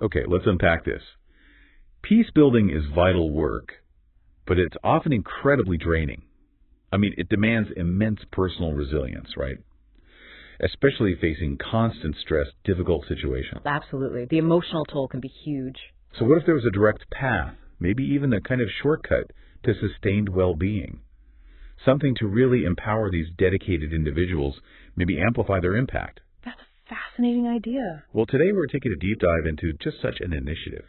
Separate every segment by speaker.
Speaker 1: Okay, let's unpack this. Peace building is vital work, but it's often incredibly draining. I mean, it demands immense personal resilience, right? Especially facing constant stress, difficult situations.
Speaker 2: Absolutely. The emotional toll can be huge.
Speaker 1: So what if there was a direct path, maybe even a kind of shortcut to sustained well-being? Something to really empower these dedicated individuals, maybe amplify their impact.
Speaker 2: That's a fascinating idea.
Speaker 1: Well, today we're taking a deep dive into just such an initiative,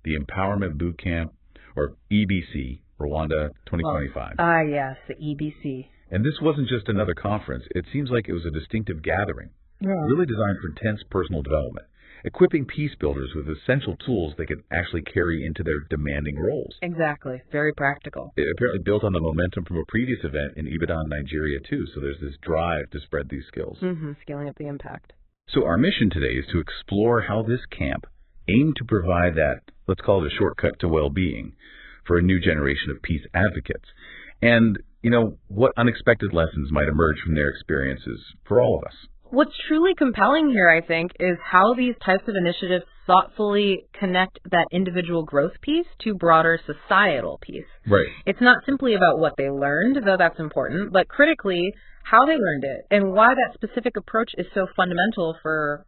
Speaker 1: the Empowerment Bootcamp, or EBC Rwanda 2025.
Speaker 2: Yes, the EBC.
Speaker 1: And this wasn't just another conference. It seems like it was a distinctive gathering, really designed for intense personal development, equipping peace builders with essential tools they could actually carry into their demanding roles.
Speaker 2: Exactly. Very practical.
Speaker 1: It apparently built on the momentum from a previous event in Ibadan, Nigeria, too. So there's this drive to spread these skills.
Speaker 2: Scaling up the impact.
Speaker 1: So our mission today is to explore how this camp aimed to provide that, let's call it a shortcut to well-being, for a new generation of peace advocates. And, what unexpected lessons might emerge from their experiences for all of us.
Speaker 2: What's truly compelling here, I think, is how these types of initiatives thoughtfully connect that individual growth piece to broader societal piece.
Speaker 1: Right.
Speaker 2: It's not simply about what they learned, though that's important, but critically, how they learned it and why that specific approach is so fundamental for,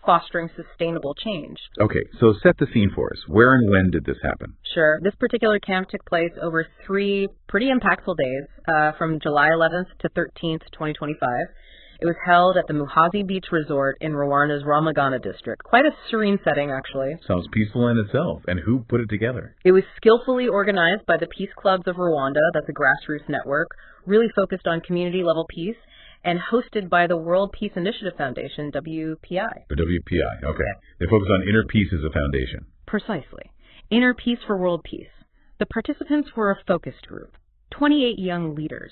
Speaker 2: fostering sustainable change.
Speaker 1: Okay, so set the scene for us. Where and when did this happen?
Speaker 2: Sure. This particular camp took place over 3 pretty impactful days, from July 11th to 13th, 2025. It was held at the Muhazi Beach Resort in Rwanda's Ramagana district. Quite a serene setting, actually.
Speaker 1: Sounds peaceful in itself. And who put it together?
Speaker 2: It was skillfully organized by the Peace Clubs of Rwanda, that's a grassroots network, really focused on community-level peace, and hosted by the World Peace Initiative Foundation, WPI.
Speaker 1: The WPI, okay. They focus on inner peace as a foundation.
Speaker 2: Precisely. Inner peace for world peace. The participants were a focused group, 28 young leaders.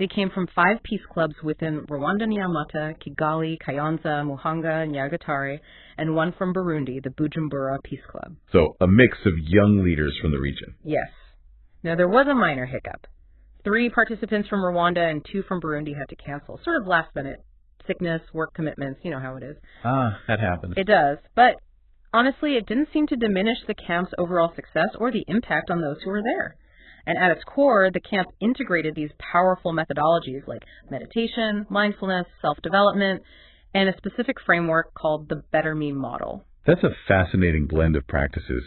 Speaker 2: They came from 5 peace clubs within Rwanda, Nyamata, Kigali, Kayonza, Muhanga, Nyagatare, and one from Burundi, the Bujumbura Peace Club.
Speaker 1: So a mix of young leaders from the region.
Speaker 2: Yes. Now, there was a minor hiccup. 3 participants from Rwanda and 2 from Burundi had to cancel, sort of last minute. Sickness, work commitments, you know how it is.
Speaker 1: That happens.
Speaker 2: It does. But honestly, it didn't seem to diminish the camp's overall success or the impact on those who were there. And at its core, the camp integrated these powerful methodologies like meditation, mindfulness, self-development, and a specific framework called the BetterME Model.
Speaker 1: That's a fascinating blend of practices,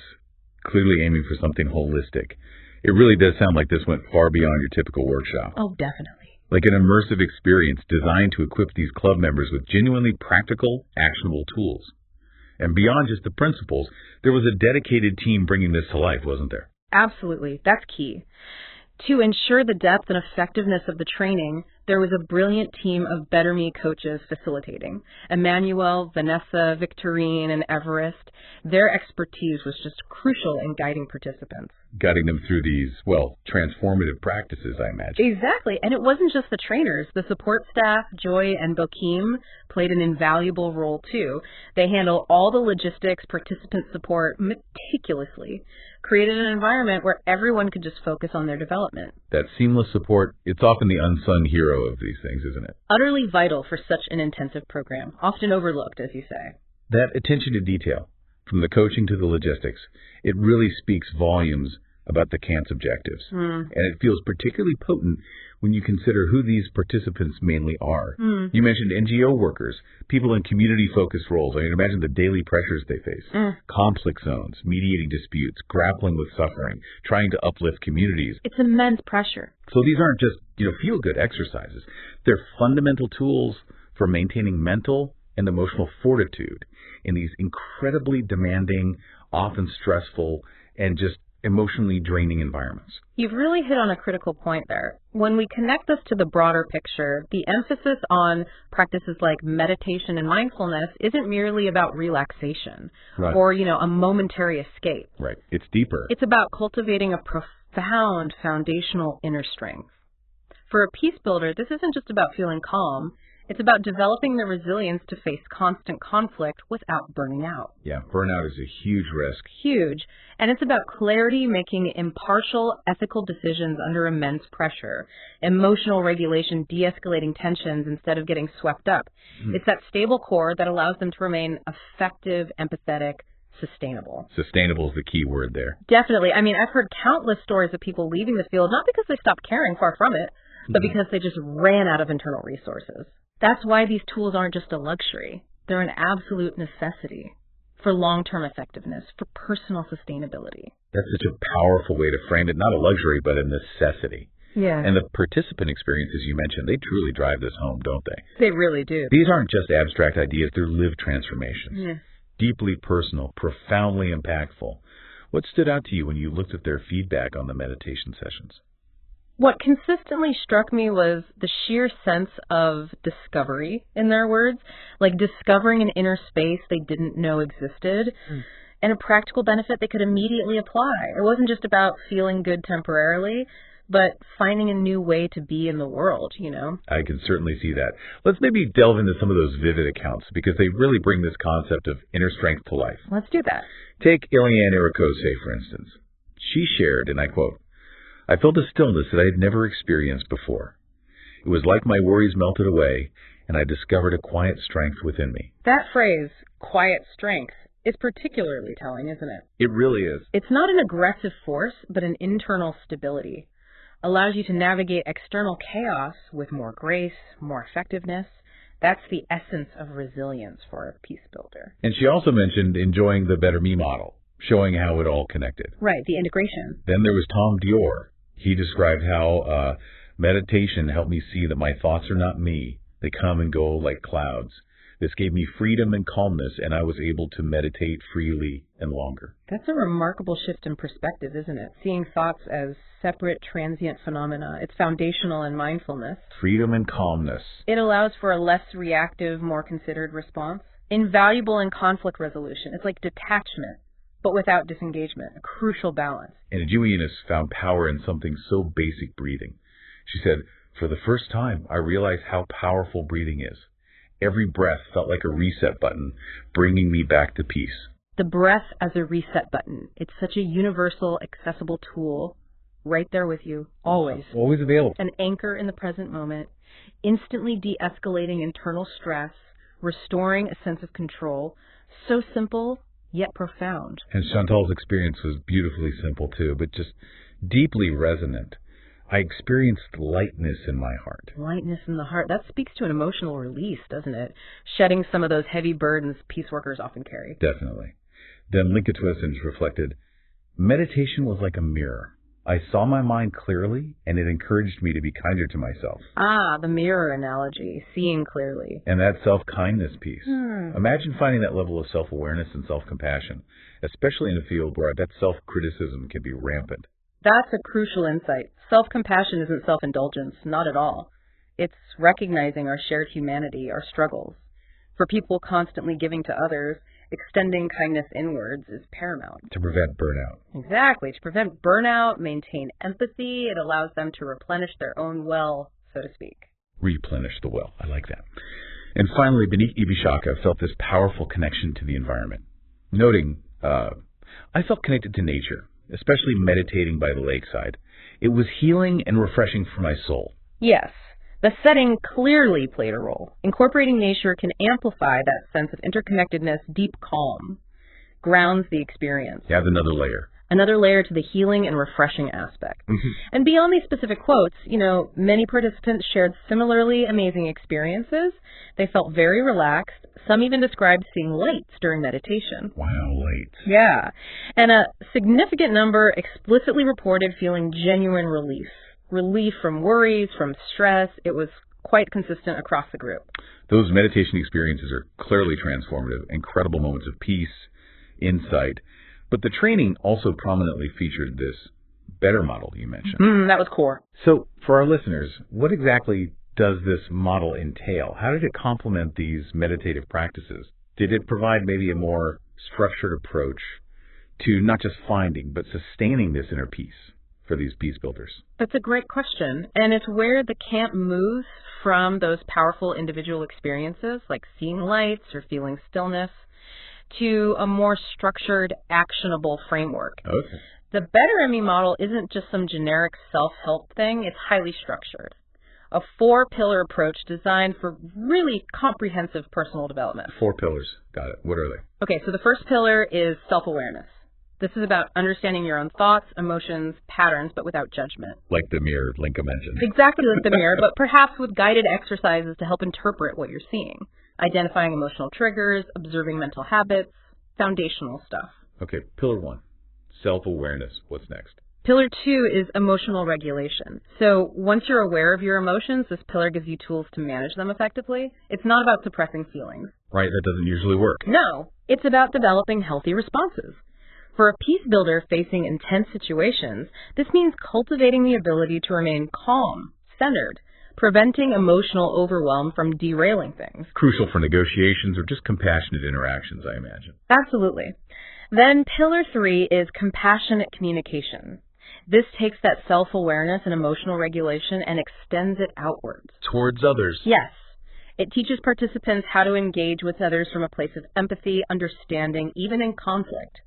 Speaker 1: clearly aiming for something holistic. It really does sound like this went far beyond your typical workshop.
Speaker 2: Oh, definitely.
Speaker 1: Like an immersive experience designed to equip these club members with genuinely practical, actionable tools. And beyond just the principles, there was a dedicated team bringing this to life, wasn't there?
Speaker 2: Absolutely. That's key. To ensure the depth and effectiveness of the training, there was a brilliant team of BetterME coaches facilitating. Emmanuel, Vanessa, Victorine, and Everest. Their expertise was just crucial in guiding participants.
Speaker 1: Guiding them through these, transformative practices, I imagine.
Speaker 2: Exactly. And it wasn't just the trainers. The support staff, Joy and Bokeem, played an invaluable role too. They handle all the logistics, participant support meticulously, created an environment where everyone could just focus on their development.
Speaker 1: That seamless support, it's often the unsung hero of these things, isn't it?
Speaker 2: Utterly vital for such an intensive program, often overlooked, as you say.
Speaker 1: That attention to detail, from the coaching to the logistics, it really speaks volumes about the camp's objectives. And it feels particularly potent when you consider who these participants mainly are. You mentioned NGO workers, people in community-focused roles. I mean, imagine the daily pressures they face. Conflict zones, mediating disputes, grappling with suffering, trying to uplift communities.
Speaker 2: It's immense pressure.
Speaker 1: So these aren't just, feel-good exercises. They're fundamental tools for maintaining mental and emotional fortitude in these incredibly demanding, often stressful, and just emotionally draining environments.
Speaker 2: You've really hit on a critical point there. When we connect this to the broader picture, the emphasis on practices like meditation and mindfulness isn't merely about relaxation or, a momentary escape.
Speaker 1: Right. It's deeper.
Speaker 2: It's about cultivating a profound foundational inner strength. For a peace builder, this isn't just about feeling calm. It's about developing the resilience to face constant conflict without burning out.
Speaker 1: Yeah, burnout is a huge risk.
Speaker 2: Huge. And it's about clarity, making impartial, ethical decisions under immense pressure. Emotional regulation, de-escalating tensions instead of getting swept up. It's that stable core that allows them to remain effective, empathetic, sustainable.
Speaker 1: Sustainable is the key word there.
Speaker 2: Definitely. I mean, I've heard countless stories of people leaving the field, not because they stopped caring, far from it, but because they just ran out of internal resources. That's why these tools aren't just a luxury. They're an absolute necessity for long-term effectiveness, for personal sustainability.
Speaker 1: That's such a powerful way to frame it. Not a luxury, but a necessity.
Speaker 2: Yeah.
Speaker 1: And the participant experiences you mentioned, they truly drive this home, don't they?
Speaker 2: They really do.
Speaker 1: These aren't just abstract ideas, they're lived transformations.
Speaker 2: Yeah.
Speaker 1: Deeply personal, profoundly impactful. What stood out to you when you looked at their feedback on the meditation sessions?
Speaker 2: What consistently struck me was the sheer sense of discovery, in their words, like discovering an inner space they didn't know existed, and a practical benefit they could immediately apply. It wasn't just about feeling good temporarily, but finding a new way to be in the world, you know?
Speaker 1: I can certainly see that. Let's maybe delve into some of those vivid accounts, because they really bring this concept of inner strength to life.
Speaker 2: Let's do that.
Speaker 1: Take Eliane Irakoze, for instance. She shared, and I quote, "I felt a stillness that I had never experienced before. It was like my worries melted away, and I discovered a quiet strength within me."
Speaker 2: That phrase, quiet strength, is particularly telling, isn't it?
Speaker 1: It really is.
Speaker 2: It's not an aggressive force, but an internal stability. Allows you to navigate external chaos with more grace, more effectiveness. That's the essence of resilience for a peace builder.
Speaker 1: And she also mentioned enjoying the BetterME Model, showing how it all connected.
Speaker 2: Right, the integration.
Speaker 1: Then there was Tom Dior. He described how meditation helped me see that my thoughts are not me. They come and go like clouds. This gave me freedom and calmness, and I was able to meditate freely and longer.
Speaker 2: That's a remarkable shift in perspective, isn't it? Seeing thoughts as separate, transient phenomena. It's foundational in mindfulness.
Speaker 1: Freedom and calmness.
Speaker 2: It allows for a less reactive, more considered response. Invaluable in conflict resolution. It's like detachment, but without disengagement. A crucial balance.
Speaker 1: And Eunice found power in something so basic, breathing. She said, "For the first time, I realized how powerful breathing is. Every breath felt like a reset button, bringing me back to peace."
Speaker 2: The breath as a reset button. It's such a universal, accessible tool, right there with you, always.
Speaker 1: Always available.
Speaker 2: An anchor in the present moment, instantly de-escalating internal stress, restoring a sense of control. So simple, yet profound.
Speaker 1: And Chantal's experience was beautifully simple too, but just deeply resonant. I experienced lightness in my heart.
Speaker 2: Lightness in the heart. That speaks to an emotional release, doesn't it? Shedding some of those heavy burdens peace workers often carry.
Speaker 1: Definitely. Then Linka Twissens reflected, "Meditation was like a mirror. I saw my mind clearly, and it encouraged me to be kinder to myself."
Speaker 2: Ah, the mirror analogy, seeing clearly.
Speaker 1: And that self-kindness piece. Imagine finding that level of self-awareness and self-compassion, especially in a field where I bet self-criticism can be rampant.
Speaker 2: That's a crucial insight. Self-compassion isn't self-indulgence, not at all. It's recognizing our shared humanity, our struggles. For people constantly giving to others, extending kindness inwards is paramount.
Speaker 1: To prevent burnout.
Speaker 2: Exactly. To prevent burnout, maintain empathy, it allows them to replenish their own well, so to speak.
Speaker 1: Replenish the well. I like that. And finally, Beneath Ibishaka felt this powerful connection to the environment. Noting, I felt connected to nature, especially meditating by the lakeside. It was healing and refreshing for my soul.
Speaker 2: Yes, the setting clearly played a role. Incorporating nature can amplify that sense of interconnectedness, deep calm, grounds the experience.
Speaker 1: Adds another layer.
Speaker 2: Another layer to the healing and refreshing aspect. And beyond these specific quotes, many participants shared similarly amazing experiences. They felt very relaxed. Some even described seeing lights during meditation.
Speaker 1: Wow, lights.
Speaker 2: Yeah. And a significant number explicitly reported feeling genuine relief. Relief from worries, from stress. It was quite consistent across the group.
Speaker 1: Those meditation experiences are clearly transformative, incredible moments of peace, insight. But the training also prominently featured this better model you mentioned.
Speaker 2: That was core.
Speaker 1: So for our listeners, what exactly does this model entail? How did it complement these meditative practices? Did it provide maybe a more structured approach to not just finding, but sustaining this inner peace for these peace builders?
Speaker 2: That's a great question. And it's where the camp moves from those powerful individual experiences, like seeing lights or feeling stillness, to a more structured, actionable framework.
Speaker 1: Okay.
Speaker 2: The BetterME model isn't just some generic self-help thing. It's highly structured. a 4-pillar approach designed for really comprehensive personal development.
Speaker 1: 4 pillars. Got it. What are they?
Speaker 2: Okay, so the first pillar is self-awareness. This is about understanding your own thoughts, emotions, patterns, but without judgment.
Speaker 1: Like the mirror Linka mentioned.
Speaker 2: Exactly like the mirror, but perhaps with guided exercises to help interpret what you're seeing. Identifying emotional triggers, observing mental habits, foundational stuff.
Speaker 1: Okay, pillar 1, self-awareness. What's next?
Speaker 2: Pillar 2 is emotional regulation. So once you're aware of your emotions, this pillar gives you tools to manage them effectively. It's not about suppressing feelings.
Speaker 1: Right, that doesn't usually work.
Speaker 2: No, it's about developing healthy responses. For a peace builder facing intense situations, this means cultivating the ability to remain calm, centered, preventing emotional overwhelm from derailing things.
Speaker 1: Crucial for negotiations or just compassionate interactions, I imagine.
Speaker 2: Absolutely. Then pillar 3 is compassionate communication. This takes that self-awareness and emotional regulation and extends it outwards.
Speaker 1: Towards others.
Speaker 2: Yes. It teaches participants how to engage with others from a place of empathy, understanding, even in conflict.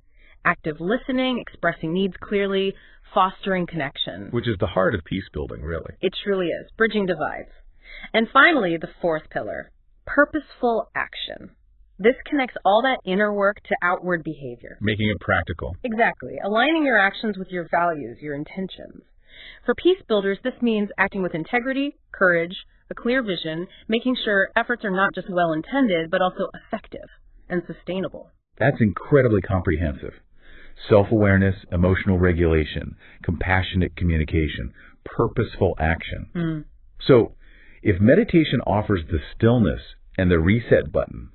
Speaker 2: Active listening, expressing needs clearly, fostering connection.
Speaker 1: Which is the heart of peace building, really.
Speaker 2: It truly is. Bridging divides. And finally, the 4th pillar, purposeful action. This connects all that inner work to outward behavior.
Speaker 1: Making it practical.
Speaker 2: Exactly. Aligning your actions with your values, your intentions. For peace builders, this means acting with integrity, courage, a clear vision, making sure efforts are not just well-intended, but also effective and sustainable.
Speaker 1: That's incredibly comprehensive. Self-awareness, emotional regulation, compassionate communication, purposeful action. So, if meditation offers the stillness and the reset button,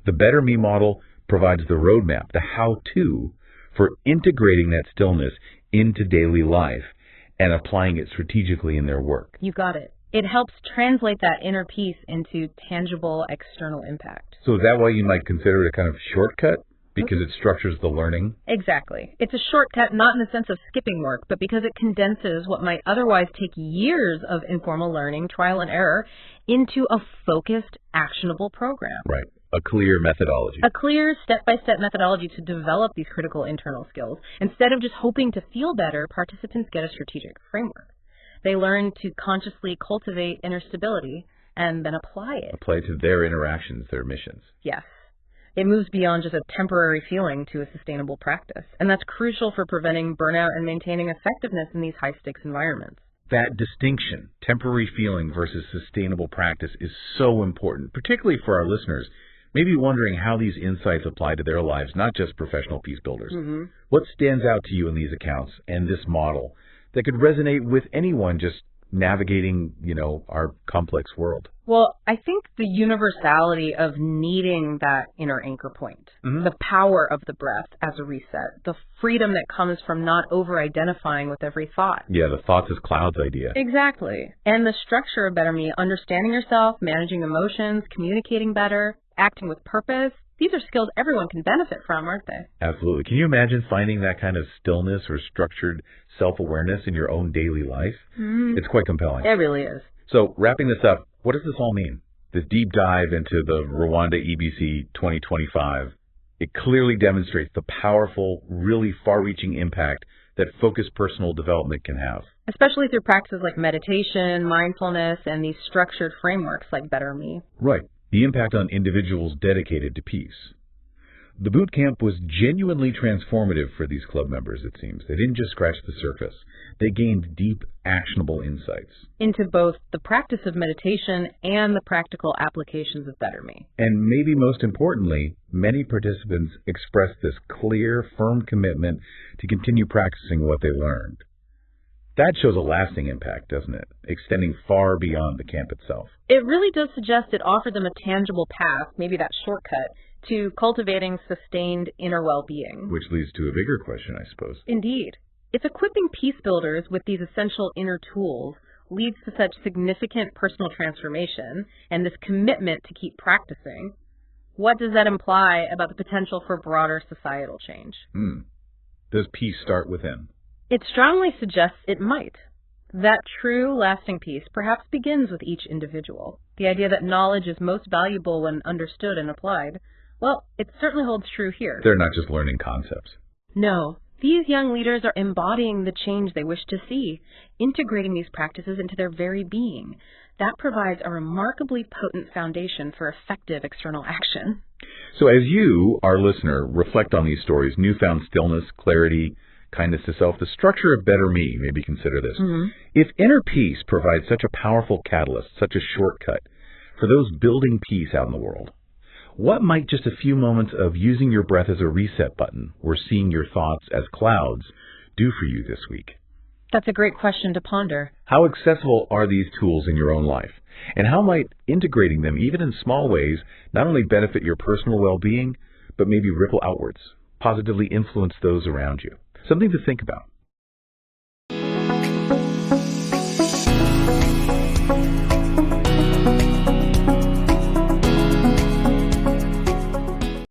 Speaker 1: the BetterME model provides the roadmap, the how-to for integrating that stillness into daily life and applying it strategically in their work.
Speaker 2: You got it. It helps translate that inner peace into tangible external impact.
Speaker 1: So is that why you might consider it a kind of shortcut? Because it structures the learning?
Speaker 2: Exactly. It's a shortcut not in the sense of skipping work, but because it condenses what might otherwise take years of informal learning, trial and error, into a focused, actionable program.
Speaker 1: Right. A clear methodology.
Speaker 2: A clear step-by-step methodology to develop these critical internal skills. Instead of just hoping to feel better, participants get a strategic framework. They learn to consciously cultivate inner stability and then apply it.
Speaker 1: Apply it to their interactions, their missions.
Speaker 2: Yes. It moves beyond just a temporary feeling to a sustainable practice. And that's crucial for preventing burnout and maintaining effectiveness in these high-stakes environments.
Speaker 1: That distinction, temporary feeling versus sustainable practice, is so important, particularly for our listeners, maybe wondering how these insights apply to their lives, not just professional peace builders. What stands out to you in these accounts and this model that could resonate with anyone just navigating, our complex world?
Speaker 2: Well, I think the universality of needing that inner anchor point, the power of the breath as a reset, the freedom that comes from not over-identifying with every thought.
Speaker 1: Yeah, the thoughts as clouds idea.
Speaker 2: Exactly. And the structure of BetterME, understanding yourself, managing emotions, communicating better, acting with purpose. These are skills everyone can benefit from, aren't they?
Speaker 1: Absolutely. Can you imagine finding that kind of stillness or structured self-awareness in your own daily life? It's quite compelling.
Speaker 2: It really is.
Speaker 1: So, wrapping this up, what does this all mean? This deep dive into the Rwanda EBC 2025, it clearly demonstrates the powerful, really far-reaching impact that focused personal development can have.
Speaker 2: Especially through practices like meditation, mindfulness, and these structured frameworks like BetterME.
Speaker 1: Right. The impact on individuals dedicated to peace. The boot camp was genuinely transformative for these club members, it seems. They didn't just scratch the surface. They gained deep, actionable insights.
Speaker 2: Into both the practice of meditation and the practical applications of BetterME.
Speaker 1: And maybe most importantly, many participants expressed this clear, firm commitment to continue practicing what they learned. That shows a lasting impact, doesn't it? Extending far beyond the camp itself.
Speaker 2: It really does suggest it offered them a tangible path, maybe that shortcut, to cultivating sustained inner well-being.
Speaker 1: Which leads to a bigger question, I suppose.
Speaker 2: Indeed. If equipping peace builders with these essential inner tools leads to such significant personal transformation and this commitment to keep practicing, what does that imply about the potential for broader societal change?
Speaker 1: Does peace start within?
Speaker 2: It strongly suggests it might. That true, lasting peace perhaps begins with each individual. The idea that knowledge is most valuable when understood and applied, well, it certainly holds true here.
Speaker 1: They're not just learning concepts.
Speaker 2: No, These young leaders are embodying the change they wish to see, integrating these practices into their very being. That provides a remarkably potent foundation for effective external action.
Speaker 1: So as you, our listener, reflect on these stories, newfound stillness, clarity, kindness to self, the structure of BetterME, maybe consider this. If inner peace provides such a powerful catalyst, such a shortcut for those building peace out in the world, what might just a few moments of using your breath as a reset button or seeing your thoughts as clouds do for you this week?
Speaker 2: That's a great question to ponder.
Speaker 1: How accessible are these tools in your own life? And how might integrating them, even in small ways, not only benefit your personal well-being, but maybe ripple outwards, positively influence those around you? Something to think about.